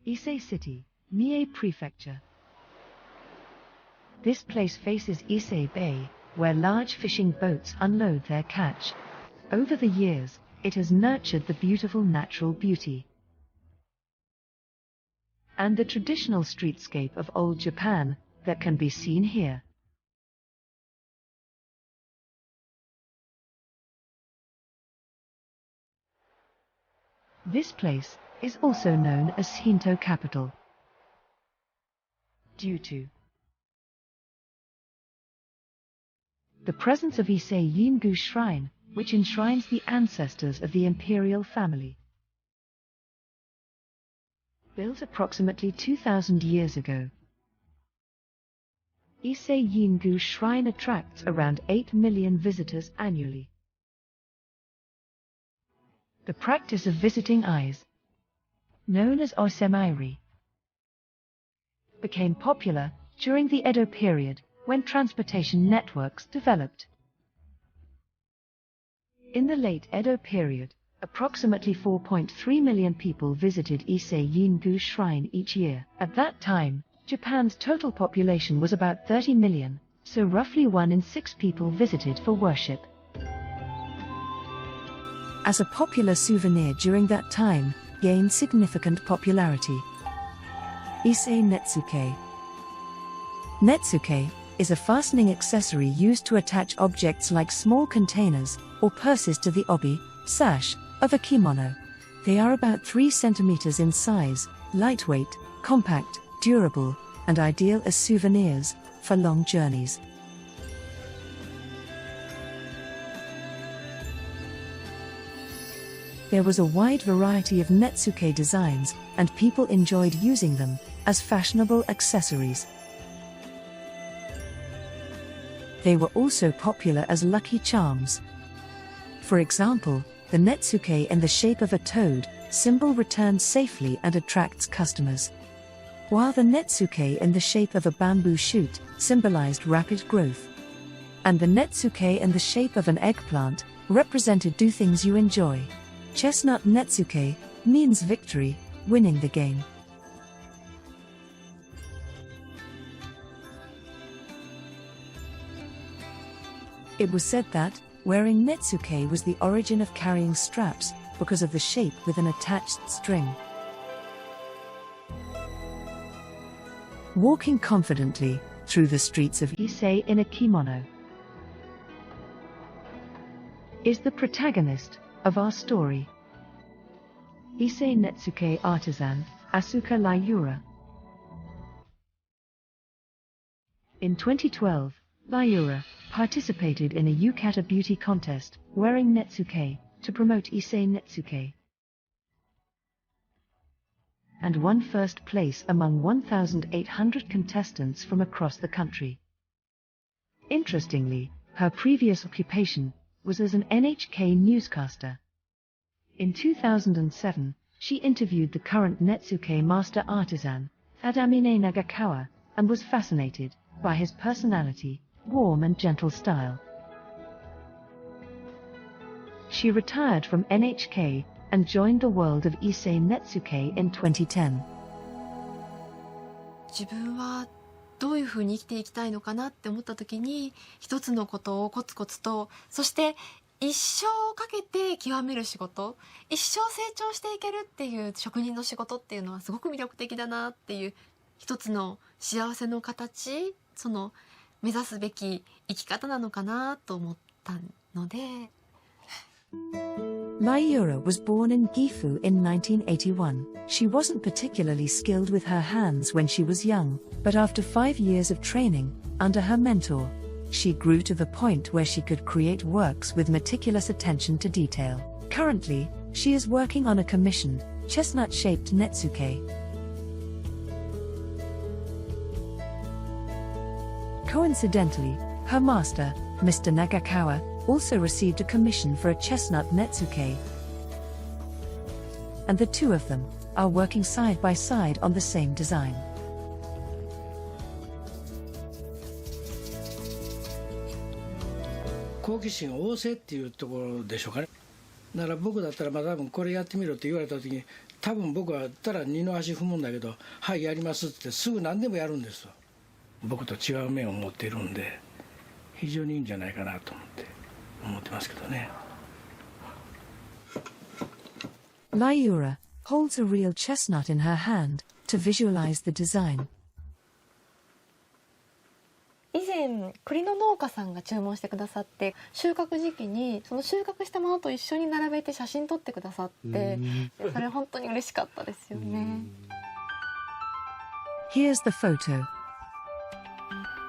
Ise City, Mie Prefecture. This place faces Ise Bay, where large fishing boats unload their catch. Over the years, it has nurtured the beautiful natural beauty and the traditional streetscape of old Japan that can be seen here. This place is also known as Shinto capital due to the presence of Ise Jingu Shrine, which enshrines the ancestors of the imperial family. Built approximately 2,000 years ago, Ise Jingu Shrine attracts around 8 million visitors annually. The practice of visiting Ise, known as osemairi, became popular during the Edo period when transportation networks developed. In the late Edo period, approximately 4.3 million people visited Ise Jingu Shrine each year. At that time, Japan's total population was about 30 million, so roughly 1 in 6 people visited for worship. As a popular souvenir during that time, gained significant popularity. Ise Netsuke. Netsuke is a fastening accessory used to attach objects like small containers or purses to the obi, sash, of a kimono. They are about 3 centimeters in size, lightweight, compact, durable, and ideal as souvenirs for long journeys. There was a wide variety of Netsuke designs, and people enjoyed using them as fashionable accessories. They were also popular as lucky charms. For example, the Netsuke in the shape of a toad symbol returns safely and attracts customers, while the Netsuke in the shape of a bamboo shoot symbolized rapid growth, and the Netsuke in the shape of an eggplant represented do things you enjoy. Chestnut Netsuke means victory, winning the game. It was said that wearing Netsuke was the origin of carrying straps because of the shape with an attached string. Walking confidently through the streets of Ise in a kimono is the protagonist of our story. Ise Netsuke artisan, Asuka Kajiura. In 2012, Kajiura participated in a yukata beauty contest wearing Netsuke to promote Ise Netsuke, and won first place among 1,800 contestants from across the country. Interestingly, her previous occupation was as an NHK newscaster. In 2007, she interviewed the current Netsuke master artisan, Tadamine Nagakawa, and was fascinated by his personality, warm and gentle style. She retired from NHK and joined the world of Ise Netsuke in 2010. 自分はどういうふうに生きていきたいのかなって思った時に、一つのことをコツコツと、そして一生かけて極める仕事、一生成長していけるっていう職人の仕事っていうのはすごく魅力的だなっていう、一つの幸せの形、その目指すべき生き方なのかなと思ったので。Kajiura was born in Gifu in 1981. She wasn't particularly skilled with her hands when she was young, but after 5 years of training, under her mentor, she grew to the point where she could create works with meticulous attention to detail. Currently, she is working on a commissioned, chestnut-shaped Netsuke. Coincidentally, her master, Mr. Nagakawa, also received a commission for a chestnut Netsuke, and the two of them are working side by side on the same design. 好奇心旺盛っていうところでしょうかね。だから僕だったら多分これやってみろって言われた時に多分僕はたら二の足踏むんだけど、はいやりますってすぐ何でもやるんですよ。僕と違う面を持っているんで、非常にいいんじゃないかなと思ってますけどね。Lyura holds a real chestnut in her hand to visualize the design. 以前栗の農家さんが注文してくださって、収穫時期にその収穫したものと一緒に並べて写真撮ってくださって、それ本当に嬉しかったですよね。Here's the photo.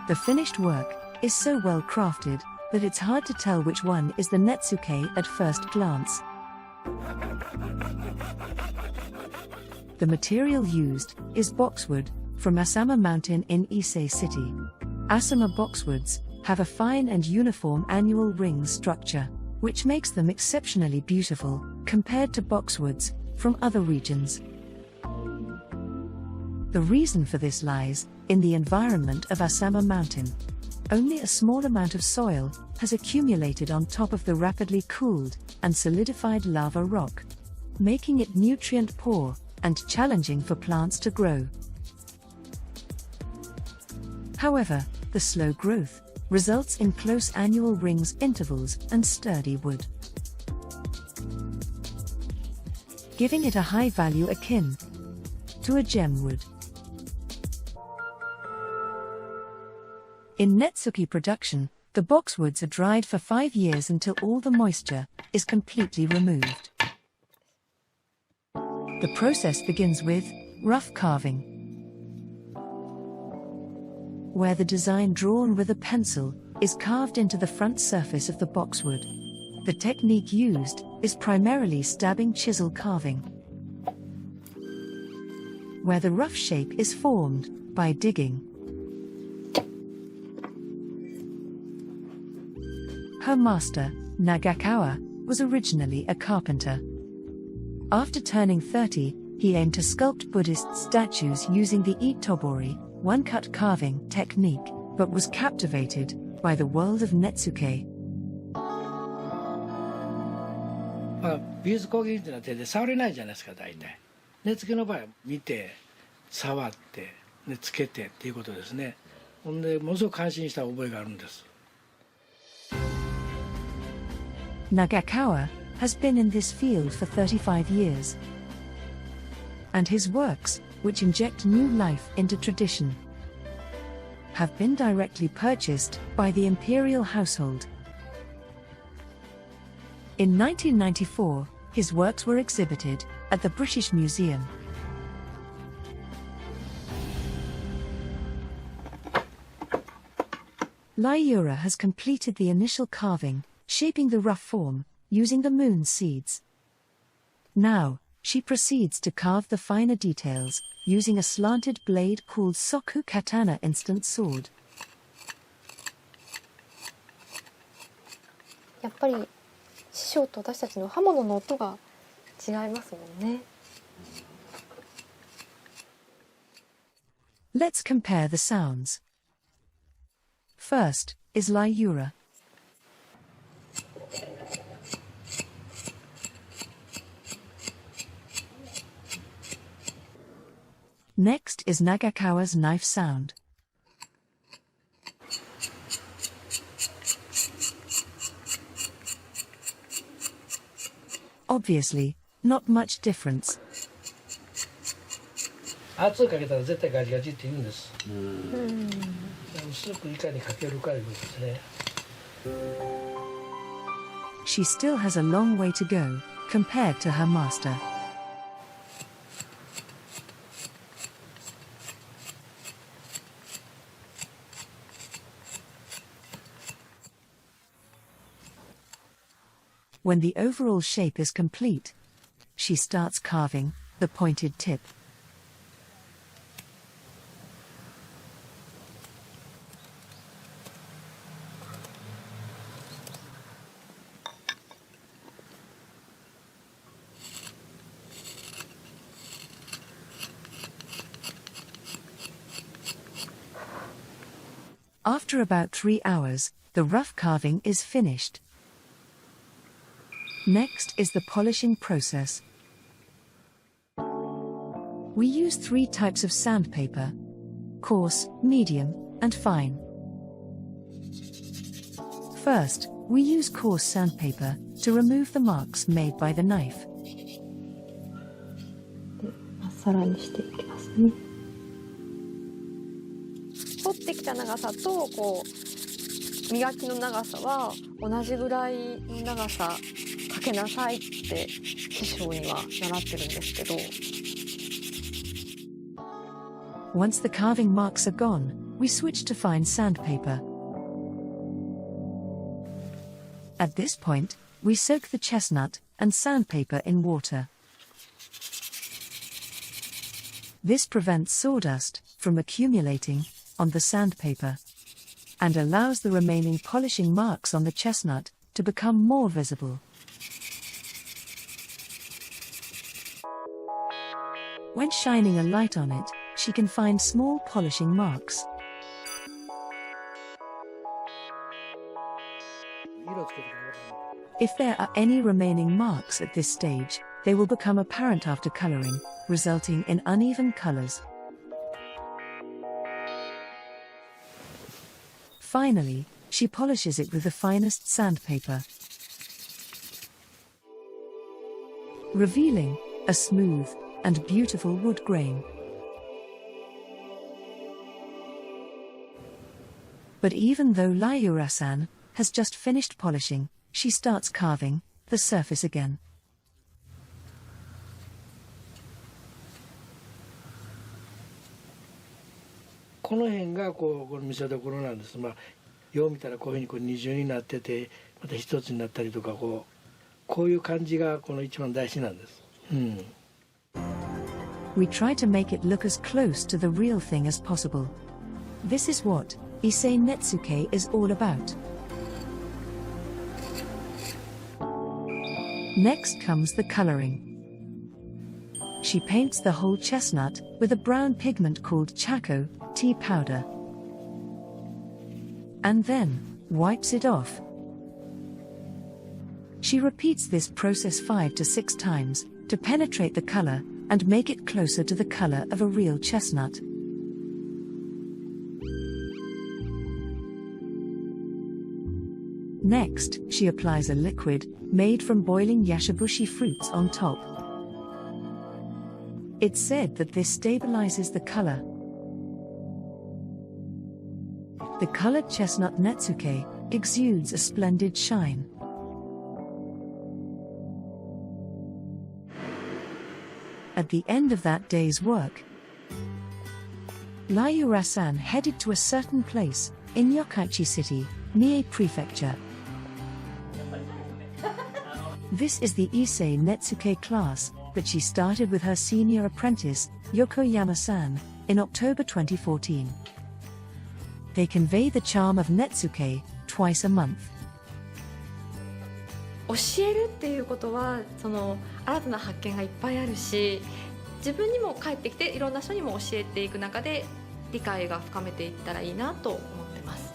The finished work is so well crafted that it's hard to tell which one is the Netsuke at first glance. The material used is boxwood from Asama Mountain in Ise City. Asama boxwoods have a fine and uniform annual ring structure, which makes them exceptionally beautiful compared to boxwoods from other regions. The reason for this lies in the environment of Asama Mountain. Only a small amount of soil has accumulated on top of the rapidly cooled and solidified lava rock, making it nutrient poor and challenging for plants to grow. However, the slow growth results in close annual rings intervals and sturdy wood, giving it a high value akin to a gemwood. In Netsuke production, the boxwoods are dried for 5 years until all the moisture is completely removed. The process begins with rough carving, where the design drawn with a pencil is carved into the front surface of the boxwood. The technique used is primarily stabbing chisel carving, where the rough shape is formed by digging. Her master, Nagakawa, was originally a carpenter. After turning 30, he aimed to sculpt Buddhist statues using the itobori, one-cut carving technique, but was captivated by the world of Netsuke. 美術工芸品っていうのは手で触れないじゃないですか、大体。根付けの場合は見て、触って、つけてっていうことですね。ほんで、ものすごく感心した覚えがあるんです。Nagakawa has been in this field for 35 years, and his works, which inject new life into tradition, have been directly purchased by the imperial household. In 1994, his works were exhibited at the British Museum. Lyura has completed the initial carving, shaping the rough form, using the moon seeds. Now, she proceeds to carve the finer details, using a slanted blade called Soku Katana instant sword. やっぱり師匠と私たちの刃物の音が違いますもんね。Let's compare the sounds. First is Lyura. Next is Nagakawa's knife sound. Obviously, not much difference. 圧をかけたら絶対ガチガチって言うんです。薄くいかにかけるかいうことですね。She still has a long way to go, compared to her master. When the overall shape is complete, she starts carving the pointed tip. After about 3 hours, the rough carving is finished. Next is the polishing process. We use 3 types of sandpaper: coarse, medium, and fine. First, we use coarse sandpaper to remove the marks made by the knife. まっさらにしていきますね。取ってきた長さと磨きの長さは同じぐらいの長さかけなさいって師匠には習ってるんですけど。Once the carving marks are gone, we switch to fine sandpaper. At this point, we soak the chestnut and sandpaper in water. This prevents sawdust from accumulating on the sandpaper and allows the remaining polishing marks on the chestnut to become more visible. When shining a light on it, she can find small polishing marks. If there are any remaining marks at this stage, they will become apparent after coloring, resulting in uneven colors. Finally, she polishes it with the finest sandpaper, revealing a smooth and beautiful wood grain. But even though Lyura-san has just finished polishing, she starts carving the surface again. この辺がこの見せ所なんです。よう見たらこういうふうに二重になってて、また一つになったりとかこういう感じがこの一番大事なんです。We try to make it look as close to the real thing as possible. This is what Ise Netsuke is all about. Next comes the coloring. She paints the whole chestnut with a brown pigment called chako, tea powder, and then wipes it off. She repeats this process 5 to 6 times to penetrate the color and make it closer to the color of a real chestnut. Next, she applies a liquid made from boiling yashabushi fruits on top. It's said that this stabilizes the color. The colored chestnut Netsuke exudes a splendid shine. At the end of that day's work, Lyura-san headed to a certain place in Ise City, Mie Prefecture. This is the Ise Netsuke class that she started with her senior apprentice, Yokoyama-san, in October 2014. They convey the charm of Netsuke twice a month. 教えるっていうことは新たな発見がいっぱいあるし、自分にも帰ってきていろんな人にも教えていく中で理解が深めていったらいいなと思ってます。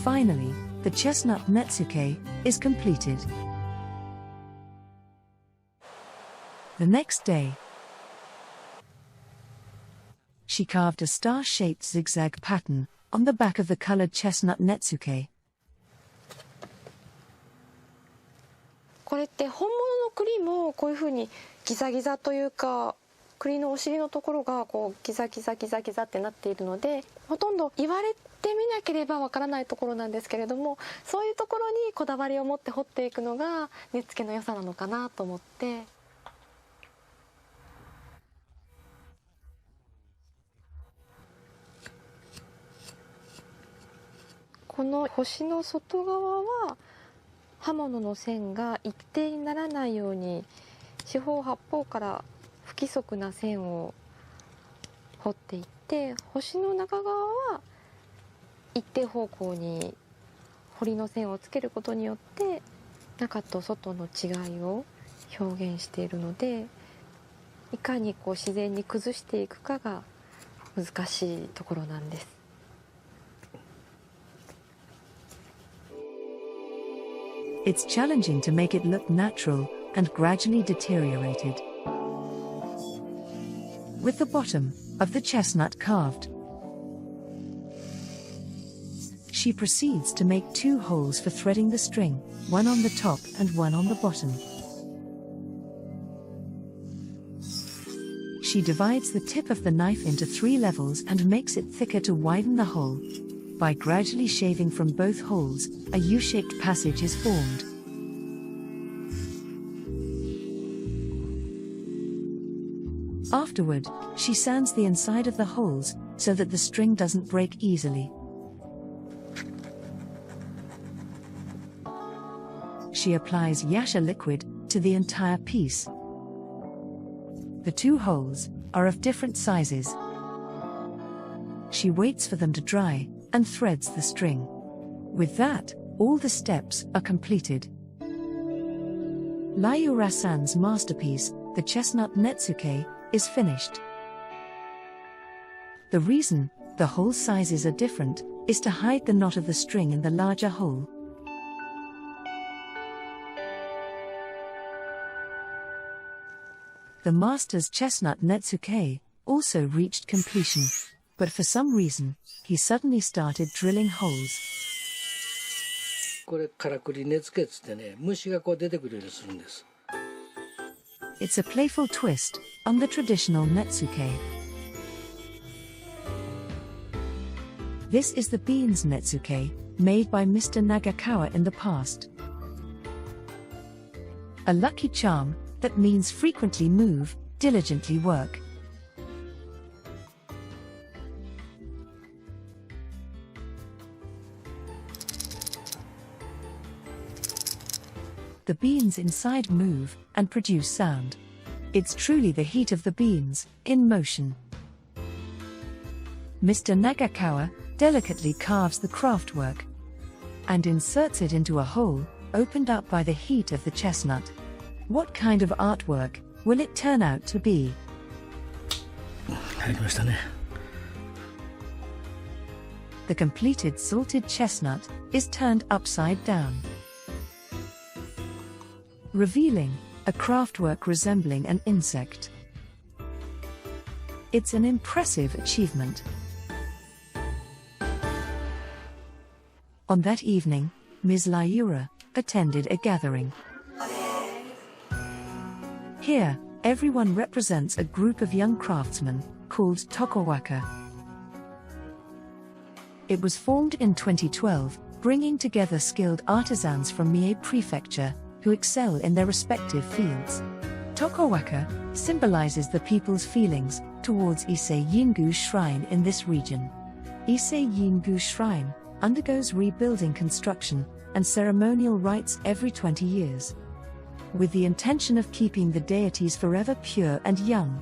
Finally, the chestnut Netsuke is completed. The next day, she carved a star-shaped zigzag pattern on the back of the colored chestnut Netsuke. これって本物の栗もこういうふうにギザギザというか、栗のお尻のところがギザギザギザギザってなっているので、ほとんど言われてみなければわからないところなんですけれども、そういうところにこだわりを持って彫っていくのが根付の良さなのかなと思って。この星の外側は刃物の線が一定にならないように四方八方から不規則な線を彫っていって、星の中側は一定方向に彫りの線をつけることによって中と外の違いを表現しているので、いかに自然に崩していくかが難しいところなんです。It's challenging to make it look natural and gradually deteriorated. with the bottom of the chestnut carved. She proceeds to make 2 holes for threading the string, one on the top and one on the bottom. She divides the tip of the knife into 3 levels and makes it thicker to widen the hole. By gradually shaving from both holes, a U-shaped passage is formed. Afterward, she sands the inside of the holes so that the string doesn't break easily. She applies yasha liquid to the entire piece. The 2 holes are of different sizes. She waits for them to dry and threads the string. With that, all the steps are completed. Lyura-san's masterpiece, the chestnut Netsuke, is finished. The reason the hole sizes are different is to hide the knot of the string in the larger hole. The master's chestnut Netsuke also reached completion, but for some reason, he suddenly started drilling holes. これからくり根付けつってね、虫がこう出てくるようにするんです。 It's a playful twist on the traditional Netsuke. This is the beans Netsuke, made by Mr. Nagakawa in the past. A lucky charm that means frequently move, diligently work. The beans inside move and produce sound. It's truly the heat of the beans, in motion. Mr. Nagakawa delicately carves the craftwork and inserts it into a hole opened up by the heat of the chestnut. What kind of artwork will it turn out to be? 入りましたね。 The completed salted chestnut is turned upside down, revealing a craftwork resembling an insect. It's an impressive achievement. On that evening, Ms. Lyura attended a gathering. Here, everyone represents a group of young craftsmen, called Tokowaka. It was formed in 2012, bringing together skilled artisans from Mie Prefecture, who excel in their respective fields. Tokowaka symbolizes the people's feelings towards Ise Jingu Shrine in this region. Ise Jingu Shrine undergoes rebuilding construction and ceremonial rites every 20 years, with the intention of keeping the deities forever pure and young.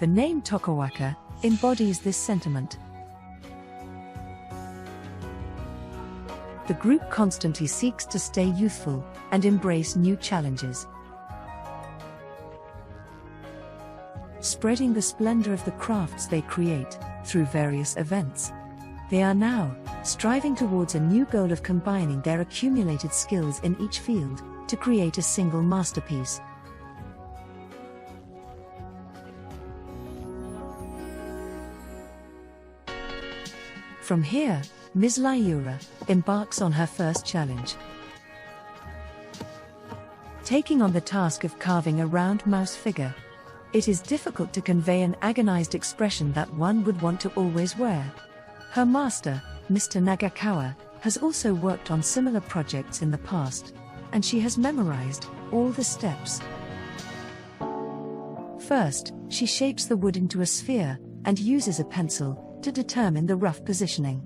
The name Tokowaka embodies this sentiment. The group constantly seeks to stay youthful and embrace new challenges, spreading the splendor of the crafts they create through various events. They are now striving towards a new goal of combining their accumulated skills in each field to create a single masterpiece. From here, Ms. Lyura embarks on her first challenge, taking on the task of carving a round mouse figure. It is difficult to convey an agonized expression that one would want to always wear. Her master, Mr. Nagakawa, has also worked on similar projects in the past, and she has memorized all the steps. First, she shapes the wood into a sphere and uses a pencil to determine the rough positioning.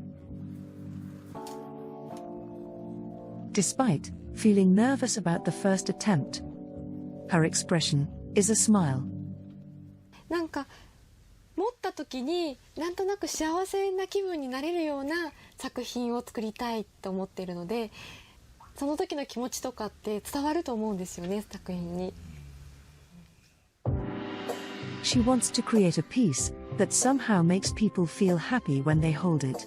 Despite feeling nervous about the first attempt, her expression is a smile. なんか持った時になんとなく幸せな気分になれるような作品を作りたいと思っているので、その時の気持ちとかって伝わると思うんですよね、作品に。She wants to create a piece that somehow makes people feel happy when they hold it.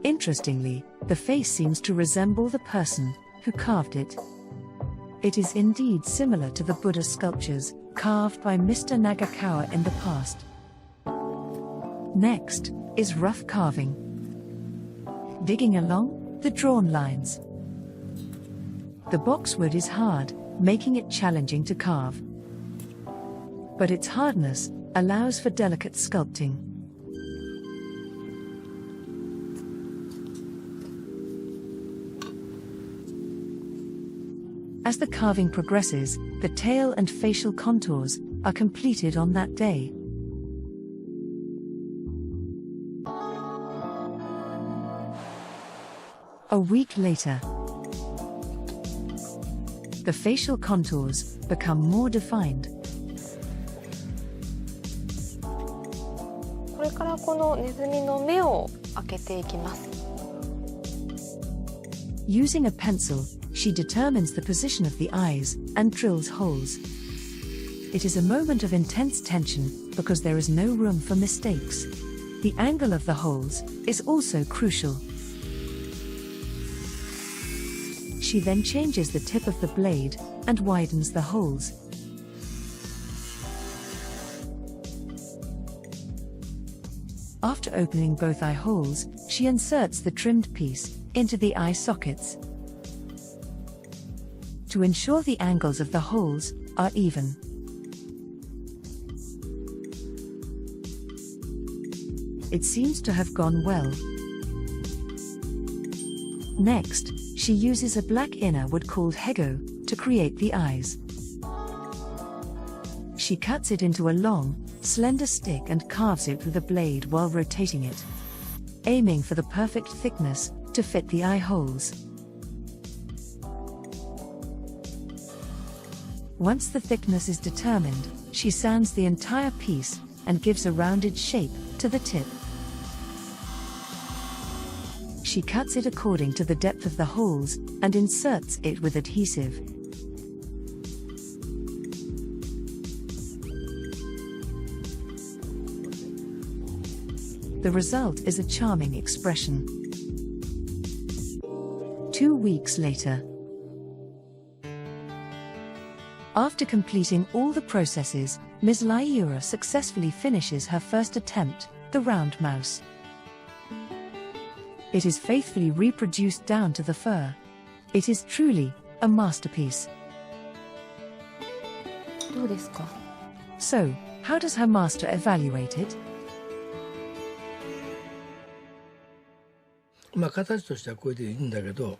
Interestingly, the face seems to resemble the person who carved it. It is indeed similar to the Buddha sculptures carved by Mr. Nagakawa in the past. Next is rough carving. Digging along the drawn lines. The boxwood is hard, making it challenging to carve. But its hardness allows for delicate sculpting. As the carving progresses, the tail and facial contours are completed on that day. A week later, the facial contours become more defined. これからこのネズミの目を開けていきます。 Using a pencil, she determines the position of the eyes and drills holes. It is a moment of intense tension because there is no room for mistakes. The angle of the holes is also crucial. She then changes the tip of the blade and widens the holes. After opening both eye holes, she inserts the trimmed piece into the eye sockets to ensure the angles of the holes are even. It seems to have gone well. Next, she uses a black inner wood called hego to create the eyes. She cuts it into a long, slender stick and carves it with a blade while rotating it, aiming for the perfect thickness to fit the eye holes. Once the thickness is determined, she sands the entire piece and gives a rounded shape to the tip. She cuts it according to the depth of the holes and inserts it with adhesive. The result is a charming expression. 2 weeks later. After completing all the processes, Ms. Kajiura successfully finishes her first attempt, the round mouse. It is faithfully reproduced down to the fur. It is truly a masterpiece. どうですか? So, how does her master evaluate it? まあ形としてはこれでいいんだけど、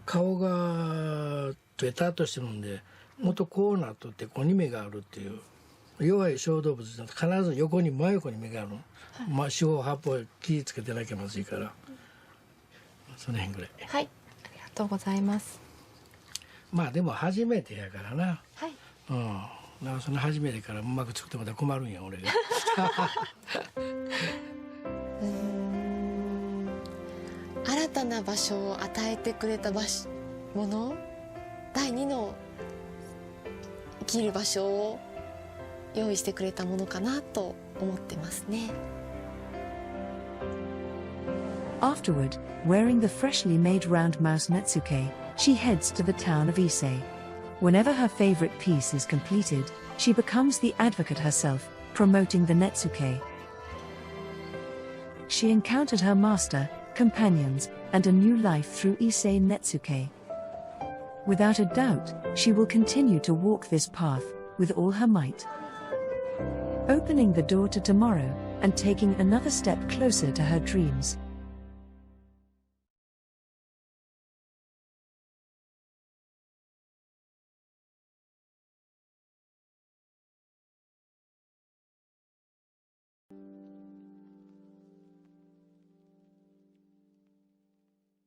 顔がベタっとしてるんで、もっとこうなっとってここに目があるっていう。弱い小動物だと必ず横に真横に目があるの。まあ四方八方気ぃつけてなきゃまずいから。その辺ぐらい。はい、ありがとうございます。まあでも初めてやからな。はい。うん。だからその初めてからうまく作ってもらったら困るんや俺が。新たな場所を与えてくれたもの、第2の生きる場所を用意してくれたものかなと思ってますね。Afterward, wearing the freshly made round mouse Netsuke, she heads to the town of Ise. Whenever her favorite piece is completed, she becomes the advocate herself, promoting the Netsuke. She encountered her master, companions, and a new life through Ise Netsuke. Without a doubt, she will continue to walk this path with all her might, opening the door to tomorrow and taking another step closer to her dreams.